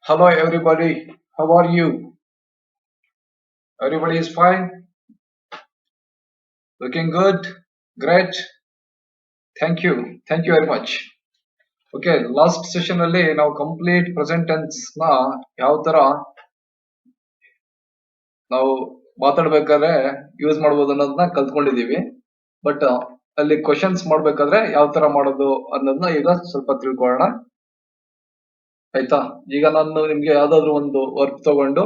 Hello everybody, how are you? Everybody is fine? Looking good? Great. Thank you very much. Okay, last session ಅಲ್ಲಿ ನಾವು complete present tense ನ ಯಾವ ತರ ನಾವು ಮಾತಾಡ್ಬೇಕಾದ್ರೆ ಯೂಸ್ ಮಾಡ್ಬೋದು ಅನ್ನೋದನ್ನ ಕಲ್ತ್ಕೊಂಡಿದೀವಿ. ಬಟ್ ಅಲ್ಲಿ ಕ್ವಶನ್ಸ್ ಮಾಡ್ಬೇಕಾದ್ರೆ ಯಾವ ತರ ಮಾಡೋದು ಅನ್ನೋದನ್ನ ಈಗ ಸ್ವಲ್ಪ ತಿಳ್ಕೊಳ್ಳೋಣ. ಆಯ್ತಾ? ಈಗ ನಾನು ನಿಮ್ಗೆ ಯಾವ್ದಾದ್ರು ಒಂದು ವರ್ಕ್ ತಗೊಂಡು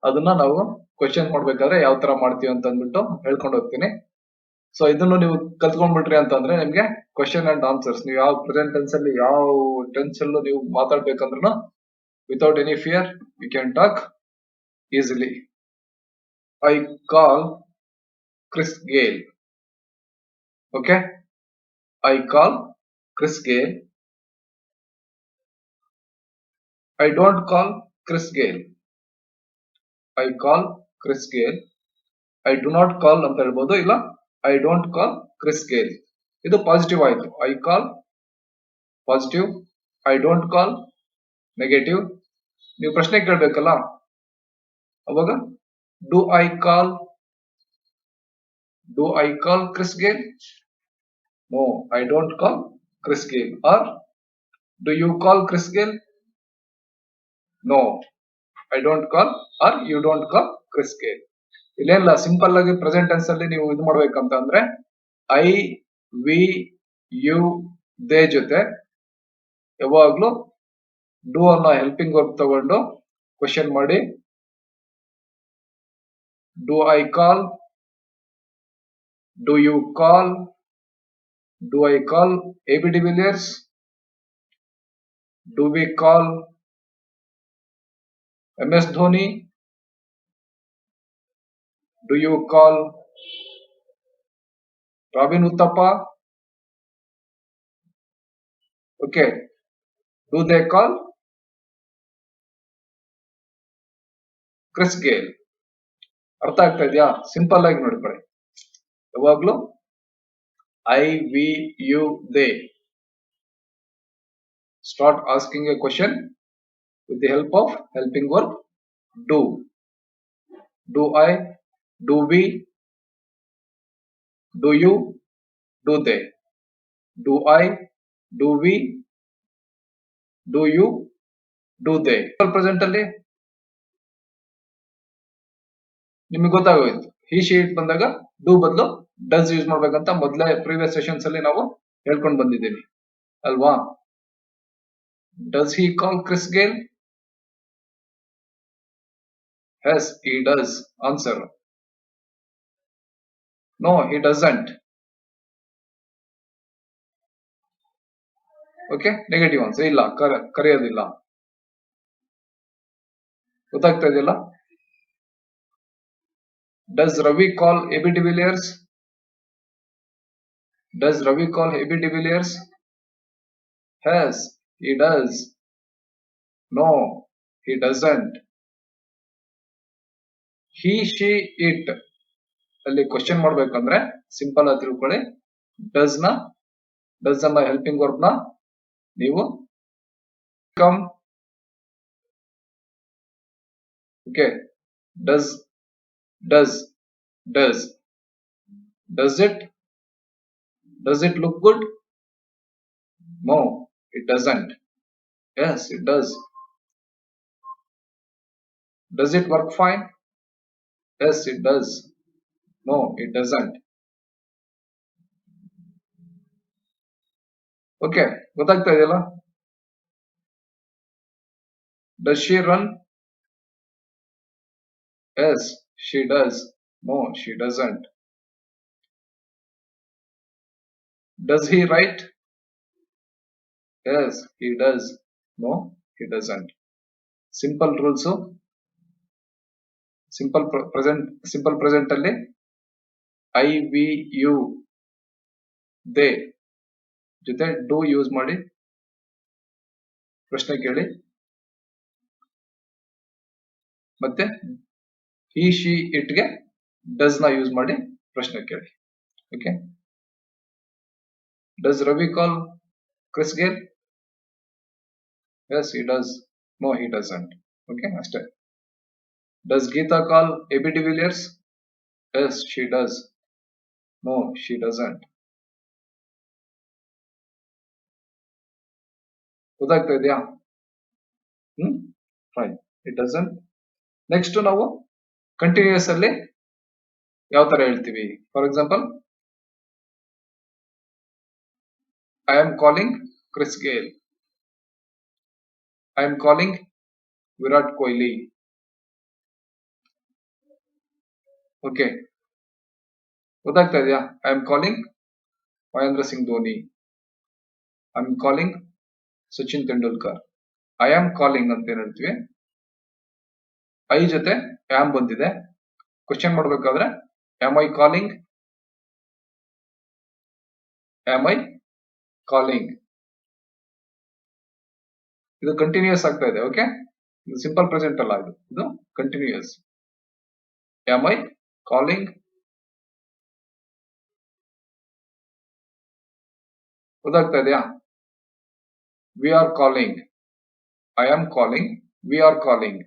ಅದನ್ನ ನಾವು ಕ್ವಶನ್ ಮಾಡ್ಬೇಕಾದ್ರೆ ಯಾವ ತರ ಮಾಡ್ತೀವಿ ಅಂತ ಅಂದ್ಬಿಟ್ಟು ಹೇಳ್ಕೊಂಡು ಹೋಗ್ತೀನಿ. ಸೊ ಇದನ್ನು ನೀವು ಕಲ್ತ್ಕೊಂಡ್ಬಿಟ್ರಿ ಅಂತಂದ್ರೆ ನಿಮ್ಗೆ ಕ್ವಶನ್ ಅಂಡ್ ಆನ್ಸರ್ಸ್ ನೀವು ಯಾವ ಪ್ರೆಸೆಂಟ್ ಟೆನ್ಸ್ ಅಲ್ಲಿ ಯಾವ ಟೆನ್ಸ್ ಅಲ್ಲೂ ನೀವು ಮಾತಾಡ್ಬೇಕಂದ್ರೂ without any fear you can talk easily. I call Chris Gayle. Okay, I call Chris Gayle. I don't call Chris Gayle. I call Chris Gayle. I do not call ಅಂತ ಹೇಳ್ಬೋದು, ಇಲ್ಲ I don't call Chris Gayle. ಇದು positive ಆಯ್ತು. I call positive, I don't call negative. ನೀವು ಪ್ರಶ್ನೆ ಕೇಳ್ಬೇಕಲ್ಲ, ಅವಾಗ do I call Chris Gayle? No, I don't call Chris Gayle. Or do you call Chris Gayle? No, I don't call or you don't call Chris Gayle. ಇಲ್ಲೇನಿಲ್ಲ, simple ಆಗಿ present tense ಅಲ್ಲಿ ನೀವು ಇದು ಮಾಡ್ಬೇಕಂತ ಅಂದ್ರೆ ಐ, ವಿ, ಯು, ದೇ ಜೊತೆ ಯಾವಾಗ್ಲೂ do ಅನ್ನೋ ಹೆಲ್ಪಿಂಗ್ ವರ್ಕ್ ತಗೊಂಡು ಕ್ವಶನ್ ಮಾಡಿ. Do I call, do you call, do I call A B de Villiers, do we call M S Dhoni, do you call Robin Uthappa? Okay, do they call Chris Gayle? ಅರ್ಥ ಆಗ್ತಾ ಇದೆಯಾ? Simple ಆಗಿ ನೋಡ್ಕೊಳ್ಳಿ. ಯಾವಾಗ್ಲೂ I, we, you, they. Start asking a question with the help of helping verb do. Do I, do we, do you, do they. Do I, do we, do you, do they. Present ಅಲ್ಲಿ ನಿಮಗೆ ಗೊತ್ತಾಗೋಯ್ತು. He she it ಬಂದಾಗ do ಬದಲು does use ಮಾಡ್ಬೇಕಂತ ಮೊದಲೇ previous sessions ಅಲ್ಲಿ ನಾವು ಹೇಳ್ಕೊಂಡು ಬಂದಿದ್ದೀವಿ ಅಲ್ವಾ? Does he call Chris Gayle? Yes, he does. Answer. No, he doesn't. Okay, negative answer. ಇಲ್ಲ, ಕರೆಯೋದಿಲ್ಲ. ಗೊತ್ತಾಗ್ತಾ ಇದೆಯಲ್ಲ? Does Ravi call A B de Villiers? Does Ravi call A B de Villiers? Yes, he does. No, he doesn't. He, she, it ಅಲ್ಲಿ question ಮಾಡ್ಬೇಕಂದ್ರೆ simple ಆಗಿ ತಿಳ್ಕೊಳ್ಳಿ. Does ಅನ್ನ helping verb ನ ನೀವು come. Okay, does it look good? No, it doesn't. Yes, it does. Does it work fine? Yes, it does. No, it doesn't. Okay, ಗೊತ್ತಾಗ್ತಾ ಇದೆಯಲ್ಲ? Does she run? Yes, she does. No, she doesn't. Does he write? Yes, he does. No, he doesn't. Simple rules. Simple present ಅಲ್ಲಿ I, we, you, they ಜೊತೆ do use ಮಾಡಿ ಪ್ರಶ್ನೆ ಕೇಳಿ. ಮತ್ತೆ he, she, it ಗೆ does no use ಮಾಡಿ ಪ್ರಶ್ನೆ ಕೇಳಿ. Okay, does Ravi call Chris Gayle? Yes, he does. No, he doesn't. Okay, ಅಷ್ಟೇ. Does Geeta call AB de Villiers? Yes, she does. No, she doesn't. ಗೊತ್ತಾಗ್ತಾ ಇದೆಯಾ? ಫೈನ್. It doesn't. ನೆಕ್ಸ್ಟ್ ನಾವು continuous ಅಲ್ಲಿ ಯಾವ ತರ ಹೇಳ್ತೀವಿ? For example, I am calling Chris Gayle. I am calling Virat Kohli. Okay, ಗೊತ್ತಾಗ್ತಾ ಇದೆಯಾ? I am calling Mahendra Singh Dhoni. I am calling Sachin Tendulkar. I am calling ಅಂತ ಏನ್ ಹೇಳ್ತೀವಿ? ಐ ಜೊತೆ ಆಮ್ ಬಂದಿದೆ. ಕ್ವಶನ್ ಮಾಡ್ಬೇಕಾದ್ರೆ am I calling, am I calling. ಇದು ಕಂಟಿನ್ಯೂಸ್ ಆಗ್ತಾ ಇದೆ. ಓಕೆ, ಇದು ಸಿಂಪಲ್ ಪ್ರೆಸೆಂಟ್ ಅಲ್ಲ, ಇದು ಕಂಟಿನ್ಯೂಸ್. Am I calling? ಗೊತ್ತಾಗ್ತಾ ಇದೆಯಾ? We are calling. I am calling, we are calling.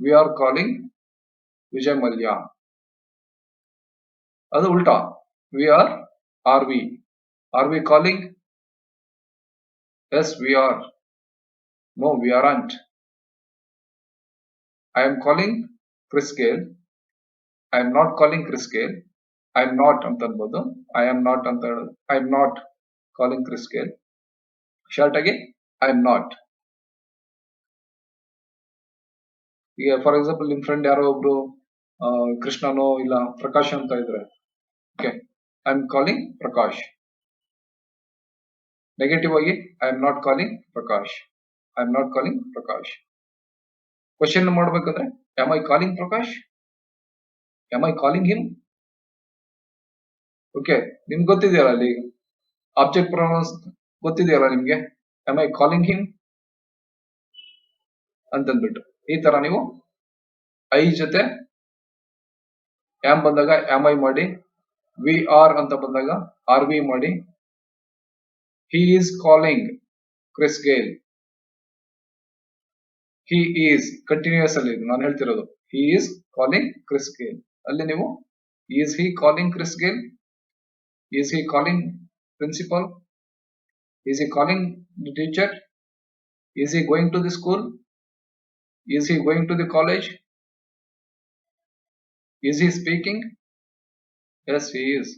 We are calling Vijay Mallya. ಅದು ಉಲ್ಟಾ. We are we? Are we calling? Yes, we are. No, we aren't. I am calling Chris Gayle. I am not calling Chris Gayle. I am not ಅಂತ ಅನ್ಬೋದು. I am not ಅಂತ ಹೇಳೋದು. I am not calling Chris Gayle. Short ಆಗಿ I am not. ಈಗ for example ನಿಮ್ friend ಯಾರೋ ಒಬ್ರು ಕೃಷ್ಣನೋ ಇಲ್ಲ ಪ್ರಕಾಶ್ ಅಂತ ಇದ್ರೆ, okay, I am calling Prakash. Negative ಆಗಿ I am not calling Prakash. I am not calling Prakash. Question ಮಾಡ್ಬೇಕಾದ್ರೆ am I calling Prakash? Am I calling him? Okay, ನಿಮ್ಗೆ ಗೊತ್ತಿದೆಯಲ್ಲ ಅಲ್ಲಿ ಆಬ್ಜೆಕ್ಟ್ ಪ್ರೊನೌನ್ಸ್ ಗೊತ್ತಿದೆಯಲ್ಲ ನಿಮ್ಗೆ. ಆಮ್ ಐ ಕಾಲಿಂಗ್ ಹಿಮ್ ಅಂತಂದ್ಬಿಟ್ಟು ಈ ತರ ನೀವು ಐ ಜೊತೆ ಆಮ್ ಬಂದಾಗ ಆಮ್ ಐ ಮಾಡಿ, ವಿ ಆರ್ ಅಂತ ಬಂದಾಗ ಆರ್ ವಿ ಮಾಡಿ. He is calling Chris Gayle. He is continuous ಅಲ್ಲಿ ನಾನು ಹೇಳ್ತಿರೋದು. He is calling Chris Gayle. ಅಲ್ಲಿ ನೀವು is he calling Chris Gayle? Is he calling principal? Is he calling the teacher? Is he going to the school? Is he going to the college? Is he speaking? Yes, he is.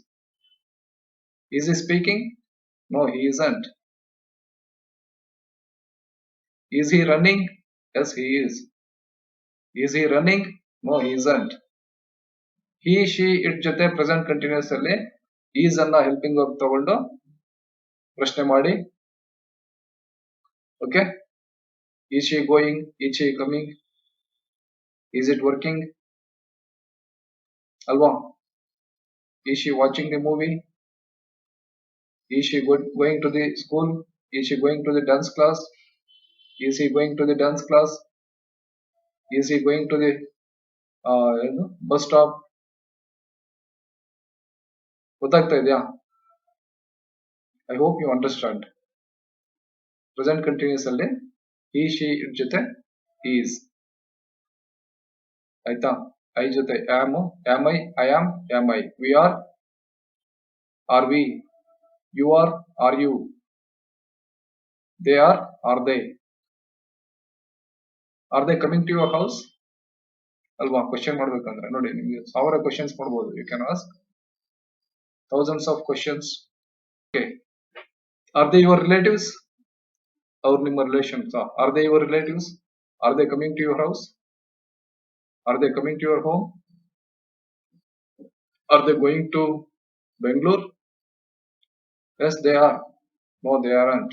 Is he speaking? No, he isn't. Is he running? Yes, he is. Is he running? No, he isn't. He, she, it ಜೊತೆ present continuous ಅಲ್ಲಿ is ಅನ್ನ helping verb ತಗೊಂಡು ಪ್ರಶ್ನೆ ಮಾಡಿ. Okay, is she going? Is she coming? Is it working? ಅಲ್ವಾ? Is she watching the movie? Is she going to the school? Is she going to the dance class? Is he going to the dance class? Is he going to the bus stop? ಗೊತ್ತಾಗ್ತಾ ಇದೆಯಾ? I hope you understand. Present continuous ಅಲ್ಲಿ he, she, it ಜೊತೆ is. ಆಯ್ತಾ? I ಜೊತೆ am I, I am I, we are we, you are you, they are they. Are they coming to your house? ಅಲ್ವಾ? Question ಮಾಡ್ಬೇಕಂದ್ರೆ ನೋಡಿ, ನಿಮ್ಗೆ 1000 questions ಮಾಡ್ಬೋದು. You can ask thousands of questions. Okay, are they your relatives? ಅವ್ರು ನಿಮ್ಮ relations? Are they your relatives? Are they coming to your house? Are they coming to your home? Are they going to Bengaluru? Yes, they are. No, they aren't.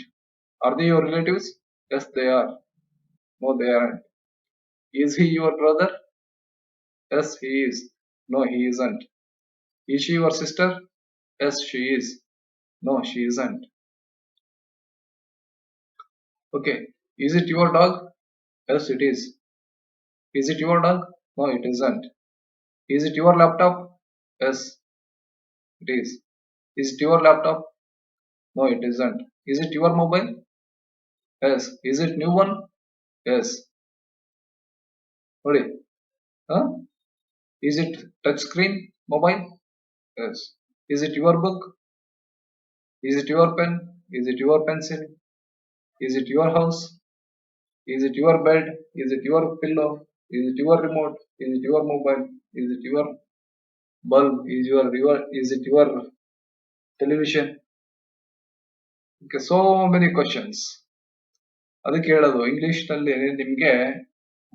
Are they your relatives? Yes, they are. No, they aren't. Is he your brother? Yes, he is. No, he isn't. Is she your sister? Yes, she is. No, she isn't. Okay. Is it your dog? Yes, it is. Is it your dog? No, it isn't. Is it your laptop? Yes, it is. Is it your laptop? No, it isn't. Is it your mobile? Yes. Is it new one? Yes ನೋಡಿ. Is it touch screen mobile? Yes. Is it your book? Is it your pen? Is it your pencil? Is it your house? Is it your bed? Is it your pillow? Is it your remote? Is it your mobile? Is it your bulb? Is it your television? Okay, so many questions. ಅದಕ್ಕೆ ಹೇಳೋದು English ನಲ್ಲಿ ನಿಮ್ಗೆ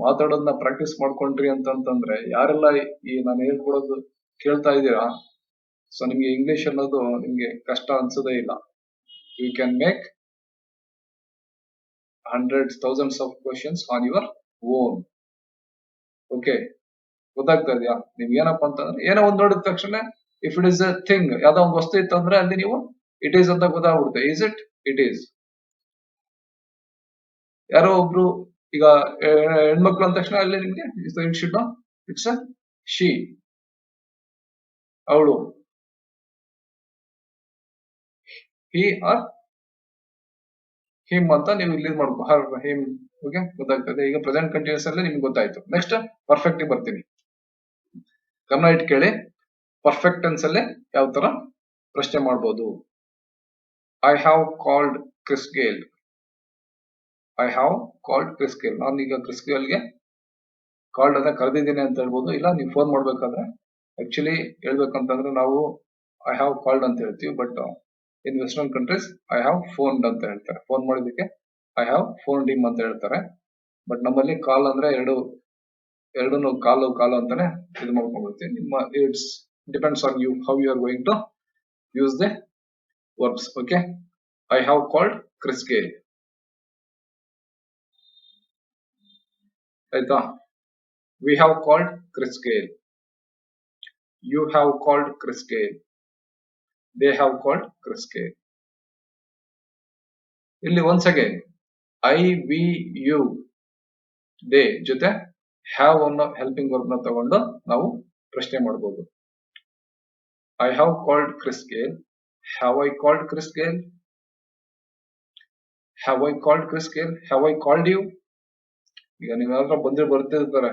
ಮಾತಾಡೋದನ್ನ practice ಮಾಡ್ಕೊಂಡ್ರಿ ಅಂತಂದ್ರೆ ಯಾರೆಲ್ಲ ಈ ನಾನು ಹೇಳ್ಕೊಡೋದು ಕೇಳ್ತಾ ಇದ್ದೀರಾ, ಸೊ ನಿಮ್ಗೆ ಇಂಗ್ಲಿಷ್ ಅನ್ನೋದು ನಿಮ್ಗೆ ಕಷ್ಟ ಅನ್ಸೋದೇ ಇಲ್ಲ. You can make hundreds, thousands of questions on your own. Okay, ಗೊತ್ತಾಗ್ತಾ ಇದೆಯಾ? ನಿಮ್ಗೆ ಏನಪ್ಪಾ ಅಂತಂದ್ರೆ ಏನೋ ಒಂದ್ ನೋಡಿದ ತಕ್ಷಣ if it is a thing, ಯಾವ್ದೋ ಒಂದು ವಸ್ತು ಇತ್ತು ಅಂದ್ರೆ ಅಲ್ಲಿ ನೀವು ಇಟ್ ಈಸ್ ಅಂತ ಗೊತ್ತಾಗ್ಬಿಡುತ್ತೆ. Is it? It is. ಯಾರೋ ಒಬ್ರು ಈಗ ಹೆಣ್ಮಕ್ಳು ಅಂದ ತಕ್ಷಣ ಅಲ್ಲಿ ನಿಮ್ಗೆ it should know it's a she, ಅವಳು. ಹಿ ಆರ್ ಹಿಮ್ ಅಂತ ನೀವು ಇಲ್ಲಿ ಮಾಡ್ಕೊ, ಹಿಮ್. ಓಕೆ, ಗೊತ್ತಾಗ್ತದೆ. ಈಗ ಪ್ರೆಸೆಂಟ್ ಕಂಟಿನ್ಯೂಸ್ ಅಲ್ಲಿ ನಿಮ್ಗೆ ಗೊತ್ತಾಯ್ತು. ನೆಕ್ಸ್ಟ್ ಪರ್ಫೆಕ್ಟ್ ಬರ್ತೀನಿ. ಗಮನ ಇಟ್ಟು ಕೇಳಿ. ಪರ್ಫೆಕ್ಟ್ ಟೆನ್ಸ್ ಅಲ್ಲಿ ಯಾವ ತರ ಪ್ರಶ್ನೆ ಮಾಡ್ಬೋದು. I have called Chris Gayle. I have called Chris Gayle. ನಾನೀಗ ಕ್ರಿಸ್ ಗೇಲ್ಗೆ ಕಾಲ್ಡ್ ಅನ್ನ ಕರೆದಿದ್ದೀನಿ ಅಂತ ಹೇಳ್ಬೋದು. ಇಲ್ಲ ನೀವು ಫೋನ್ ಮಾಡ್ಬೇಕಾದ್ರೆ ಆಕ್ಚುಲಿ ಹೇಳ್ಬೇಕಂತಂದ್ರೆ ನಾವು ಐ ಹ್ಯಾವ್ ಕಾಲ್ಡ್ ಅಂತ ಹೇಳ್ತೀವಿ. But in western countries I have phoned ಅಂತ ಹೇಳ್ತಾರೆ. ಫೋನ್ ಮಾಡಿದಕ್ಕೆ ಐ ಹ್ಯಾವ್ ಫೋನ್ಡ್ ಹಿಮ್ ಅಂತ ಹೇಳ್ತಾರೆ. ಬಟ್ ನಮ್ಮಲ್ಲಿ ಕಾಲ್ ಅಂದ್ರೆ ಎರಡನ್ನು ಕಾಲು ಅಂತಾನೆ ಇದು ಮಾಡ್ಕೊಂಡ್ಬಿಡ್ತೀವಿ. ನಿಮ್ಮ it's depends on you how you are going to use the verbs. Okay, I have called Chris Gayle. ಆಯ್ತಾ? We have called Chris Gayle. You have called Chris Gayle. They have called Chris Gayle. ಇಲ್ಲಿ once again I, we, you, they ಜೊತೆ have ಅನ್ನೋ helping verb ನ ತಗೊಂಡು ನಾವು ಪ್ರಶ್ನೆ ಮಾಡಬಹುದು. I have called Chris Gayle. Have I called Chris Gayle? Have I called Chris Gayle? Have I called you? ಈಗ ನೀವು ಯಾರ ಬರ್ತಿರ್ತಾರೆ,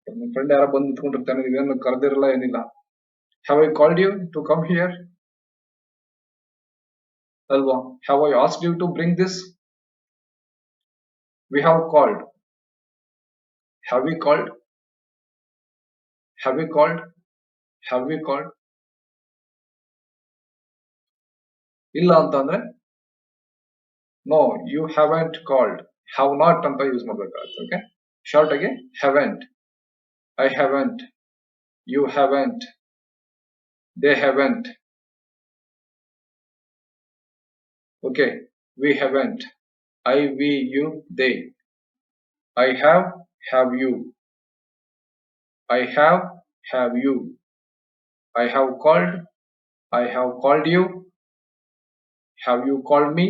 ನಿಮ್ ಫ್ರೆಂಡ್ ಯಾರ ಬಂದು ನಿಂತ್ಕೊಂಡಿರ್ತಾನೆ, ನೀವೇನು ಕರೆದಿರಲ್ಲ, ಏನಿಲ್ಲ. Have I called you to come here? ಅಲ್ವಾ? Have I asked you to bring this? We have called. Have we called? Have we called? Have we called? ಇಲ್ಲ ಅಂತಂದ್ರೆ no, you haven't called. Have not ಅಂತ use ಮಾಡ್ಬೇಕಾಗುತ್ತೆ. Okay, short ಆಗಿ haven't, I haven't, you haven't, they haven't. Okay, we haven't, I, we, you, they. I have you. I have you. I have called, I have called you. Have you called me?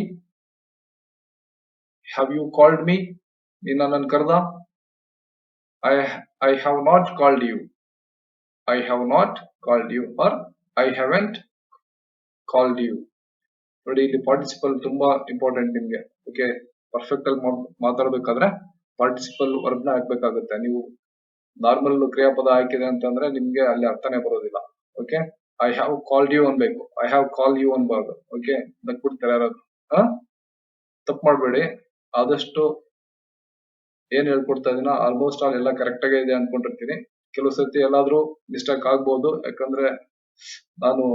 Have you called me? ನೀನ್ ನನ್ನನ್ನು ಕರೆದ? I have not called you. I have not called you or I haven't called you. ನೋಡಿ, ಇಲ್ಲಿ participle ತುಂಬಾ important ನಿಮ್ಗೆ. Okay, perfect ಆಗಿ ಮಾತಾಡ್ಬೇಕಾದ್ರೆ participle verb ನ ಹಾಕ್ಬೇಕಾಗುತ್ತೆ. ನೀವು ನಾರ್ಮಲ್ ಕ್ರಿಯಾಪದ ಹಾಕಿದೆ ಅಂತಂದ್ರೆ ನಿಮ್ಗೆ ಅಲ್ಲಿ ಅರ್ಥನೇ ಬರೋದಿಲ್ಲ. Okay, I have called you ಅನ್ಬೇಕು, ಐ ಹ್ಯಾವ್ ಕಾಲ್ ಯು ಅನ್ಬಾರ್ದು. ಓಕೆ, ನಕ್ಬಿಡ್ತಾರೆ ಯಾರಾದ್ರು. ತಪ್ಪು ಮಾಡ್ಬೇಡಿ. ಆದಷ್ಟು ಏನ್ ಹೇಳ್ಕೊಡ್ತಾ ಇದೀನ ಆಲ್ಮೋಸ್ಟ್ ಆಲ್ ಎಲ್ಲ ಕರೆಕ್ಟ್ ಆಗೇ ಇದೆ ಅನ್ಕೊಂಡಿರ್ತೀನಿ. ಕೆಲವು ಸರ್ತಿ ಎಲ್ಲಾದ್ರೂ ಮಿಸ್ಟೇಕ್ ಆಗ್ಬೋದು, ಯಾಕಂದ್ರೆ ನಾನು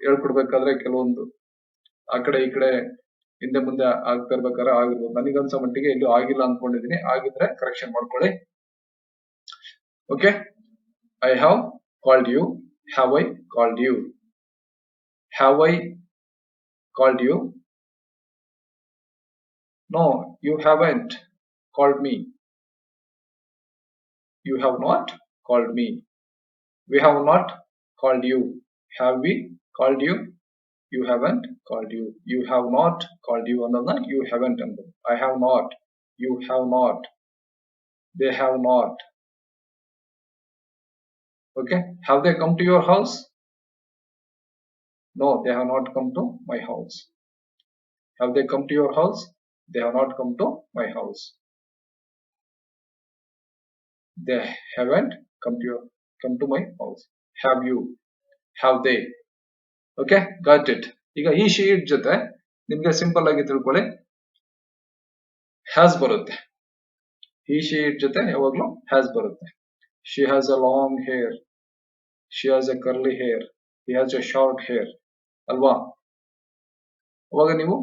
ಹೇಳ್ಕೊಡ್ಬೇಕಾದ್ರೆ ಕೆಲವೊಂದು ಆ ಕಡೆ ಈ ಕಡೆ ಹಿಂದೆ ಮುಂದೆ ಆಗ್ತಾ ಇರ್ಬೇಕಾದ್ರೆ ಆಗಿರ್ಬೋದು. ನನಗನ್ಸೋ ಮಟ್ಟಿಗೆ ಎಲ್ಲೂ ಆಗಿಲ್ಲ ಅನ್ಕೊಂಡಿದೀನಿ. ಆಗಿದ್ರೆ ಕರೆಕ್ಷನ್ ಮಾಡ್ಕೊಳ್ಳಿ. Okay, I have called you. Have I called you? Have I called you? No, you haven't called me. You have not called me. We have not called you. Have we called you? You haven't called you. You have not called you. Another, you haven't. I have not. You have not. They have not. Okay. Have they come to your house? No, they have not come to my house. Have they come to your house? They have not come to my house. They haven't come to my house. Have you? Have they? Okay, got it. ಈಗ ಈ she it ಜೊತೆ ನಿಮ್ಗೆ simple ಆಗಿ ತಿಳ್ಕೊಳ್ಳಿ has ಬರುತ್ತೆ. he she it ಜೊತೆ ಯಾವಾಗ್ಲೂ has ಬರುತ್ತೆ. She has a long hair. She has a curly hair. He has a short hair. ಅಲ್ವಾ? ಅವಾಗ ನೀವು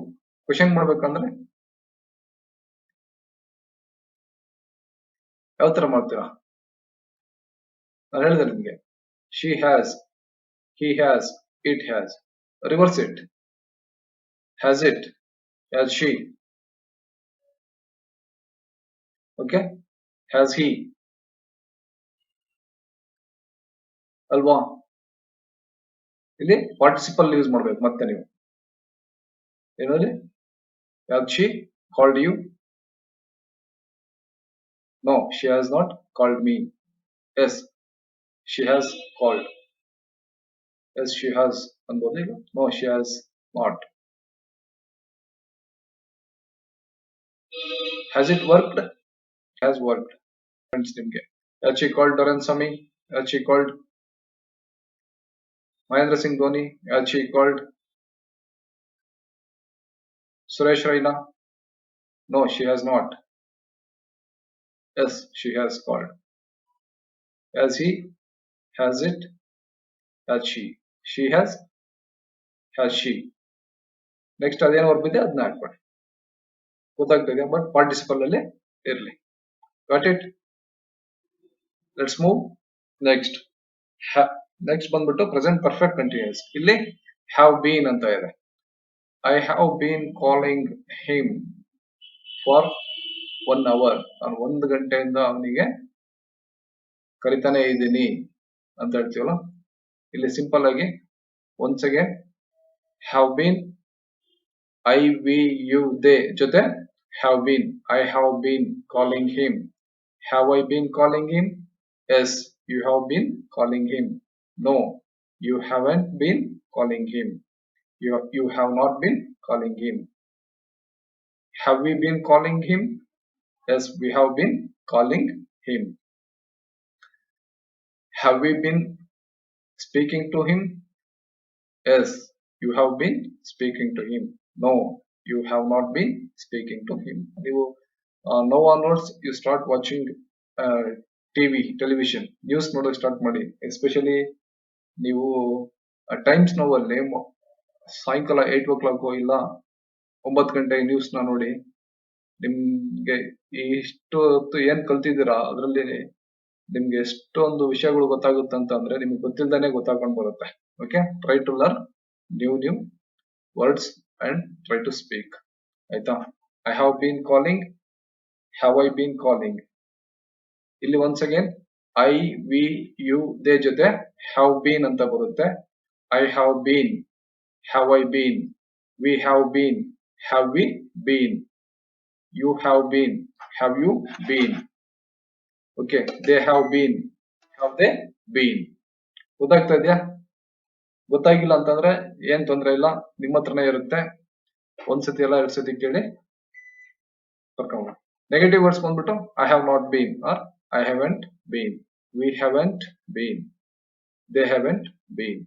ಕ್ವೆಶ್ಚನ್ ಮಾಡ್ಬೇಕಂದ್ರೆ ಯಾವ ತರ ಮಾಡ್ತೀರಾ? ನಾನು ಹೇಳಿದೆ ನಿಮ್ಗೆ she has, he has, it has. Reverse it. Has it, has she. Okay, has he. ಅಲ್ವಾ? ಇಲ್ಲಿ ಪಾರ್ಟಿಸಿಪಲ್ ಯೂಸ್ ಮಾಡ್ಬೇಕು ಮತ್ತೆ ನೀವು ಏನಂದ್ರೆ has she called you? No, she has not called me. Yes, she has called. Yes, she has ಅನ್ಬೋದು ಈಗ. No, she has not. Has it worked? Has worked. Friends ನಿಮ್ಗೆ has she called Dharan Sami? Has she called Mahendra Singh Dhoni? Has she called Suresh Raina? No, she has not. Yes, she has called. Has he? Has it? Has she? She has? Has she? Next ಅದೇನು verb ಇದೆ ಅದನ್ನ ಹಾಕ್ಬೇಡಿ ಗೊತ್ತಾಗ್ತದೆ but participle ಅಲ್ಲಿ ಇರಲಿ. Got it? Let's move next. Next ಬಂದ್ಬಿಟ್ಟು present perfect continuous. ಇಲ್ಲಿ have been ಅಂತ ಇದೆ. I have been calling him for 1 hour. ನಾನು 1 ಗಂಟೆಯಿಂದ ಅವನಿಗೆ ಕರಿತಾನೆ ಇದ್ದೀನಿ ಅಂತ ಹೇಳ್ತೀವಲ್ಲ. ಇಲ್ಲಿ ಸಿಂಪಲ್ ಆಗಿ once again have been I, we, you, they ಜೊತೆ have been. I have been calling him. Have I been calling him? Yes, you have been calling him. No, you haven't been calling him. You have not been calling him. Have we been calling him? Yes, we have been calling him. Have we been speaking to him? Yes, you have been speaking to him. No, you have not been speaking to him. You now onwards you start watching television news ನೋಡೋಕೆ start ಮಾಡಿ. Especially ನೀವು times ನೋವಲ್ಲಿ ಸಾಯಂಕಾಲ 8 o'clock ಇಲ್ಲ 9 ಗಂಟೆ news ನ ನೋಡಿ ನಿಮ್ಗೆ ಇಷ್ಟು ಹೊತ್ತು ಏನ್ ಕಲ್ತಿದ್ದೀರಾ ಅದರಲ್ಲಿ ನಿಮ್ಗೆ ಎಷ್ಟೊಂದು ವಿಷಯಗಳು ಗೊತ್ತಾಗುತ್ತೆ ಅಂತಂದ್ರೆ ನಿಮ್ಗೆ ಗೊತ್ತಿಲ್ದಾನೆ ಗೊತ್ತಾಗ್ಕೊಂಡು ಬರುತ್ತೆ. Okay, try to learn new words and try to speak. ಆಯ್ತಾ? I have been calling. Have I been calling? ಇಲ್ಲಿ once again I, we, you, they ಜೊತೆ have been ಅಂತ ಬರುತ್ತೆ. I have been. Have I been? We have been. Have we been? You have been. Have you been? Okay, they have been. Have they been? ಗೊತ್ತಾಗ್ತಾ ಇದೆಯಾ? ಗೊತ್ತಾಗಿಲ್ಲ ಅಂತಂದ್ರೆ ಏನ್ ತೊಂದ್ರೆ ಇಲ್ಲ, ನಿಮ್ಮ ಹತ್ರನೇ ಇರುತ್ತೆ. ಒಂದ್ಸತಿ ಎಲ್ಲ 2 ಸತಿ ಕೇಳಿ ಬರ್ಕೊಂಡು. ನೆಗೆಟಿವ್ ವರ್ಡ್ಸ್ ಬಂದ್ಬಿಟ್ಟು I have not been or I haven't been, we haven't been, they haven't been,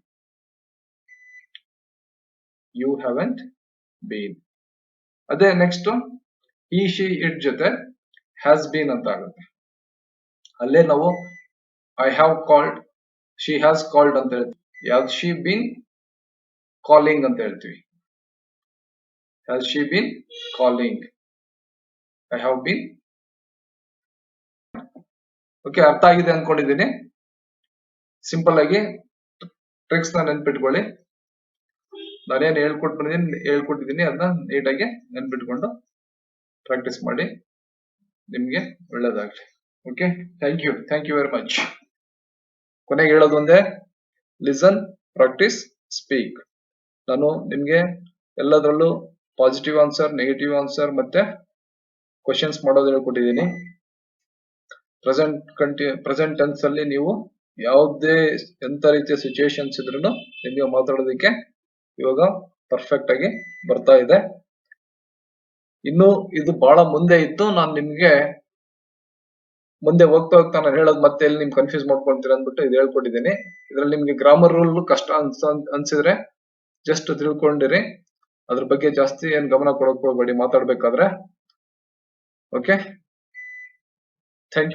you haven't been. ಅದೇ ನೆಕ್ಸ್ಟ್ ಈ ಶಿ ಇಟ್ ಜೊತೆ ಹ್ಯಾಸ್ ಬೀನ್ ಅಂತ ಆಗುತ್ತೆ. ಅಲ್ಲೇ ನಾವು I have called, she has called ಅಂತ ಹೇಳ್ತೀವಿ. ಹ್ಯಾಸ್ ಶಿ ಬೀನ್ ಕಾಲಿಂಗ್ ಅಂತ ಹೇಳ್ತೀವಿ. Has she been calling? I have been. Okay, ಅರ್ಥ ಆಗಿದೆ ಅನ್ಕೊಂಡಿದ್ದೀನಿ. ಸಿಂಪಲ್ ಆಗಿ ಟ್ರಿಕ್ಸ್ ನ ನೆನ್ಪಿಟ್ಕೊಳ್ಳಿ. ನಾನೇನು ಹೇಳ್ಕೊಟ್ಟಿದ್ದೀನಿ ಅದನ್ನ ನೀಟಾಗಿ ನೆನ್ಪಿಟ್ಕೊಂಡು ಪ್ರಾಕ್ಟೀಸ್ ಮಾಡಿ. ನಿಮ್ಗೆ ಒಳ್ಳೇದಾಗ್ಲಿ. Okay, thank you very much. ಕೊನೆಗೆ ಹೇಳೋದು ಒಂದೇ, ಲಿಸನ್, ಪ್ರಾಕ್ಟೀಸ್, ಸ್ಪೀಕ್. ನಾನು ನಿಮ್ಗೆ ಎಲ್ಲದರಲ್ಲೂ ಪಾಸಿಟಿವ್ ಆನ್ಸರ್, ನೆಗೆಟಿವ್ ಆನ್ಸರ್ ಮತ್ತೆ ಕ್ವಶನ್ಸ್ ಮಾಡೋದು ಹೇಳ್ಕೊಟ್ಟಿದ್ದೀನಿ. ಪ್ರೆಸೆಂಟ್ ಟೆನ್ಸ್ ಅಲ್ಲಿ ನೀವು ಯಾವುದೇ ಎಂತ ರೀತಿಯ ಸಿಚುಯೇಷನ್ಸ್ ಇದ್ರೂ ನಿಮಗೆ ಮಾತಾಡೋದಕ್ಕೆ ಇವಾಗ ಪರ್ಫೆಕ್ಟ್ ಆಗಿ ಬರ್ತಾ ಇದೆ. ಇನ್ನು ಇದು ಬಹಳ ಮುಂದೆ ಇತ್ತು. ನಾನು ನಿಮ್ಗೆ ಮುಂದೆ ಹೋಗ್ತಾ ಹೋಗ್ತಾ ನಾನು ಹೇಳೋದು ಮತ್ತೆ ಎಲ್ಲಿ ನಿಮ್ ಕನ್ಫ್ಯೂಸ್ ಮಾಡ್ಕೊಂತೀರ ಅಂದ್ಬಿಟ್ಟು ಇದು ಹೇಳ್ಕೊಟ್ಟಿದ್ದೀನಿ. ಇದ್ರಲ್ಲಿ ನಿಮ್ಗೆ ಗ್ರಾಮರ್ ರೂಲ್ ಕಷ್ಟ ಅನ್ಸಿದ್ರೆ ಜಸ್ಟ್ ತಿಳ್ಕೊಂಡಿರಿ, ಅದ್ರ ಬಗ್ಗೆ ಜಾಸ್ತಿ ಏನ್ ಗಮನ ಕೊಡಕ್ ಹೋಗ್ಬೇಡಿ ಮಾತಾಡ್ಬೇಕಾದ್ರೆ. ಓಕೆ.